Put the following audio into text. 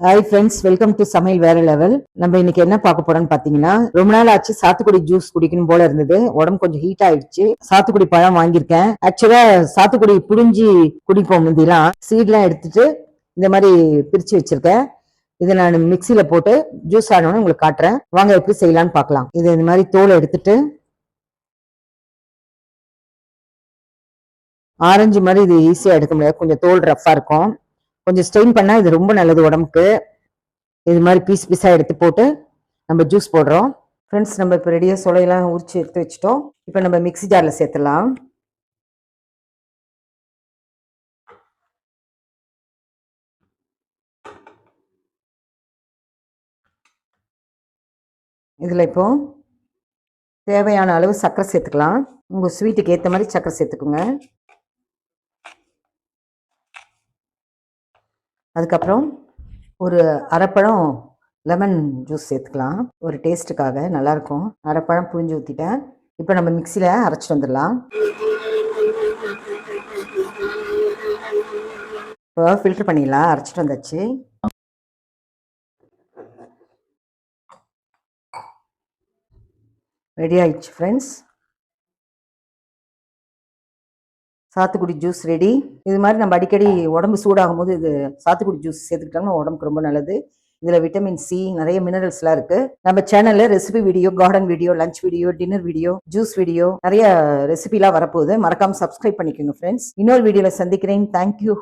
Hi friends, welcome to சமையல் வேற level. நம்ம இன்னைக்கு என்ன பார்க்க போறோம்னு பாத்தீங்கன்னா, ரொம்ப நாள் ஆச்சு சாத்துக்குடி ஜூஸ் குடிக்கணும் போல இருந்தது. உடம்பு கொஞ்சம் ஹீட் ஆயிடுச்சு. சாத்துக்குடி பழம் வாங்கியிருக்கேன். ஆக்சுவலா சாத்துக்குடி புழிஞ்சி குடிப்போம். முந்திலாம் சீட்லாம் எடுத்துட்டு இந்த மாதிரி பிரிச்சு வச்சிருக்கேன். இதை நான் மிக்சியில போட்டு ஜூஸ் ஆனோன்னு உங்களுக்கு காட்டுறேன். வாங்க எப்படி செய்யலாம்னு பார்க்கலாம். இதை இந்த மாதிரி தோலை எடுத்துட்டு, ஆரஞ்சு மாதிரி இது ஈஸியா எடுக்க முடியாது, கொஞ்சம் தோல் ரஃபா இருக்கும். கொஞ்சம் ஸ்டெயின் பண்ணா இது ரொம்ப நல்லது உடம்புக்கு. இது மாதிரி பீஸ் பீஸா எடுத்து போட்டு நம்ம ஜூஸ் போடுறோம். ஃப்ரெண்ட்ஸ், நம்ம இப்போ ரெடியாக சொலையெல்லாம் உரிச்சு எடுத்து வச்சுட்டோம். இப்போ நம்ம மிக்சி ஜாரில் சேர்த்துடலாம். இதில் இப்போ தேவையான அளவு சர்க்கரை சேர்த்துக்கலாம். உங்கள் ஸ்வீட்டுக்கு ஏற்ற மாதிரி சர்க்கரை சேர்த்துக்குங்க. அதுக்கப்புறம் ஒரு அரைப்பழம் லெமன் ஜூஸ் சேர்த்துக்கலாம். ஒரு டேஸ்ட்டுக்காக நல்லாயிருக்கும். அரைப்பழம் புழிஞ்சு ஊற்றிட்டேன். இப்போ நம்ம மிக்சியில் அரைச்சிட்டு வந்துடலாம். இப்போ ஃபில்டர் பண்ணிடலாம். அரைச்சிட்டு வந்தாச்சு. ரெடி ஆயிடுச்சு ஃப்ரெண்ட்ஸ். சாத்துக்குடி ஜூஸ் ரெடி. இது மாதிரி நம்ம அடிக்கடி உடம்பு சூடாகும் போது இது சாத்துக்குடி ஜூஸ் சேர்த்துக்கிட்டோம்னா உடம்புக்கு ரொம்ப நல்லது. இதில் விட்டமின் சி, நிறைய மினரல்ஸ்லாம் இருக்கு. நம்ம சேனல்ல recipe video, garden video, lunch video, dinner video, juice video, நிறைய ரெசிபிலாம் வரப்போகுது. மறக்காம சப்ஸ்கிரைப் பண்ணிக்கோங்க ஃப்ரெண்ட்ஸ். இன்னொரு வீடியோவில் சந்திக்கிறேன். தேங்க்யூ.